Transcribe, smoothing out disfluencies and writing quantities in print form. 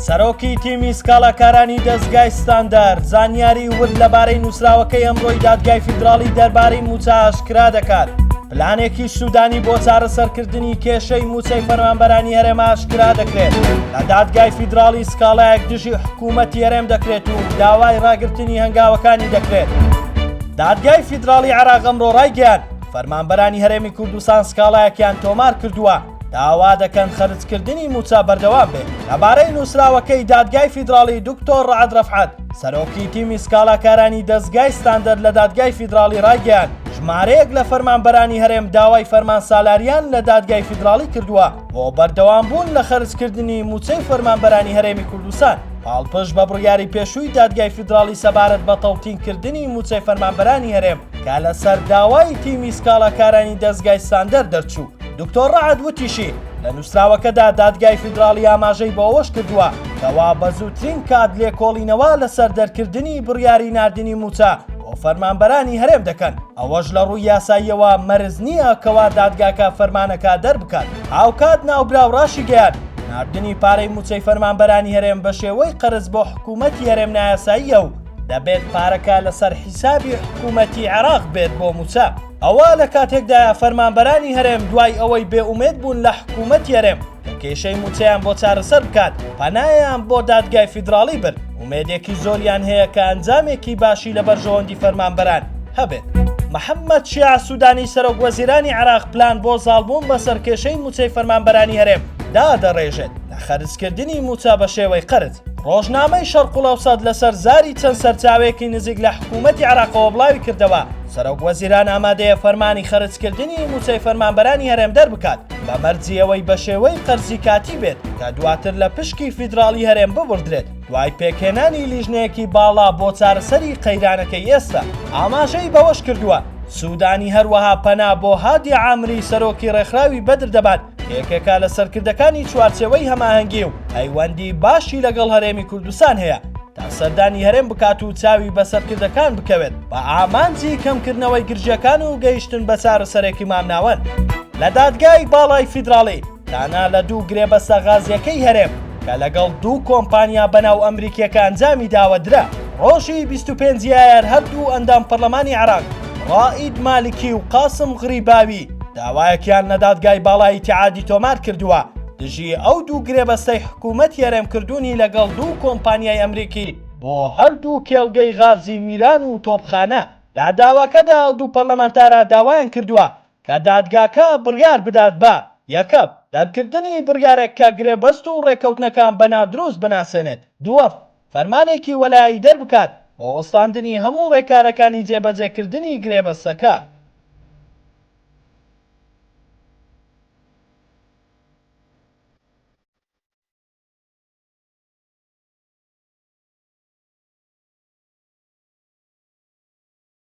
سەرۆکی تیمی سکاڵاکارانی دەستگای ستاندەرد زانیاری ورد لەبارەی نووسراوەکەی ئەمڕۆی دادگای فیدراڵی دەربارەی موچە ئاشکرا دەکات. پلانێکی سوودانی بۆ چارەسەرکردنی کێشەی موچەی فەرمانبەرانی هەرێم ئاشکرا دەکرێت. لە دادگای فیدراڵی سکاڵایەک دژی حکوومەتی هەرێم دەکرێت و داوای ڕاگررتنی هەنگاوەکانی دەکرێت. دادگای فیدراڵی عێراق ئەمڕۆ ڕایگەیاند فەرمانبەرانی هەرێمی کوردستان سکاڵایەکیان تۆمار کردووە داوا دەکەن خەرجکردنی موچە بەردەوام بێت. لەبارەی نووسراوەکەی دادگای فیدراڵی دکتۆر ڕەعەد ڕەفعەت سەرۆکی تیمی سکاڵاکارانی دەستگای ستاندەرد لە دادگای فیدراڵی ڕایگەیاند ژمارەیەک لە فەرمانبەرانی هەرێم داوای فەرمان سالاریان لە دادگای فیدراڵی کردووە بۆ بەردەوام بوون لە خەرجکردنی موچەی فەرمانبەرانی هەرێمی کوردستان پاڵپشت بە بڕیاری پێشووی دادگای فیدراڵی سەبارەت بە تەوتینکردنی موچەی فەرمانبەرانی هەرێم کە لەسەر داوای تیمی سکاڵاکارانی دەستگای ستاندەرد دەرچوو. دکتۆر ڕەعەد وتیشی لە نووسراوەکەدا دادگای فیدراڵی ئاماژەی بۆ ئەوەش کردووە کەوا بە زووترین کات لێکۆڵینەوە لەسەر دەرکردنی بڕیاری ناردنی موچە بۆ فەرمانبەرانی هەرێم دەکەن. ئەوەش لە ڕووی یاساییەوە مەرز نییە کەوا دادگاکە فەرمانەکە دەربکات. هاوکات ناوبراو ڕاشی گەیاند ناردنی پارەی موچەی فەرمانبەرانی هەرێم بە شێوەی قەرز بۆ حکوومەتی هەرێم نایاساییە و دەبێت پارەکە لەسەر حیسابی حکوومەتی عێراق بێت بۆ موچە. ئەوە لە کاتێکدا فەرمانبەرانی هەرێم دوای ئەوەی بێئومێد بوون لە حکوومەتی هەرێم کە کێشەی موچەیان بۆ چارەسەر بکات پەنایان بۆ دادگای فیدراڵی برد. ومێدێکی زۆریان هەیە کە ئەنجامێکی باشی لە بەرژەوەندی فەرمانبەران هەبێت. محەممەد شیع سوودانی سەرۆک وەزیرانی عێراق پلان بۆ زاڵبوون بەسەر کێشەی موچەی فەرمانبەرانی هەرێم دادەڕێژێت لە خەرجکردنی موچە بە شێوەی قەرز. ڕۆژنامەی شەرق الەوسەد لەسەر زاری چەند سەرچاوێکی نزیک لە حکوومەتی عێراقەوە بڵاوی کردەوە سەرۆک وەزیران ئامادەیە فەرمانی خەرجکردنی موچەی فەرمانبەرانی هەرێم دەربکات بە مەرجیەوەی بە شێوەی قەرزی کاتی بێت کە دواتر لە پشکی فیدراڵی هەرێم ببڕدرێت دوای پێکهێنانی لیژنەیەکی باڵا بۆ چارەسەری قەیرانەکەی ئێستا. ئاماژەی بەوەش کردووە سوودانی هەروەها پەنا بۆ هادی عامری سەرۆکی ڕێکخراوی بەدر دەبات یەکێکە لە سەرکردەکانی چوارچێوەی هەماهەنگی و پەیوەندی باشی لەگەڵ هەرێمی کوردستان هەیە تا سەردانی هەرێم بکات و چاوی بە سەرکردەکان بکەوێت بە ئامانجی کەمکردنەوەی گرژیەکان و گەیشتن بە چارەسەرێکی مامناوەن. لە دادگای باڵای فیدراڵی دانا لە دوو گرێبەستە غازیەکەی هەرێم کە لەگەڵ دوو کۆمپانیا بەناو ئەمریکیەکە ئەنجامی داوەدرا ڕۆژی 25 یار هەردوو ئەندام پەرلەمانی عێراق ڕائید مالکی و قاسم غریباوی داوایەکیان لە دادگای باڵای ئیتیحادی تۆمار کردووە دژی ئەو دوو گرێبەستەی حکوومەتی هەرێمکردوونی لەگەڵ دوو کۆمپانیای ئەمریکی بۆ هەردوو کێڵگەی غازی میران و تۆپخانە. لە داواکەدا دوو پەرلەمانتارە داوایان کردووە کە دادگاکە بڕیار بدات بە یەکەم دەرکردنی بڕیارێک کە گرێبەست و ڕێکەوتنەکان بەنادروست بناسێنێت، دووەم فەرمانێکی وەلایی دەربکات بۆ وەستاندنی هەموو ڕێکارەکانی جێبەجێکردنی گرێبەستەکە.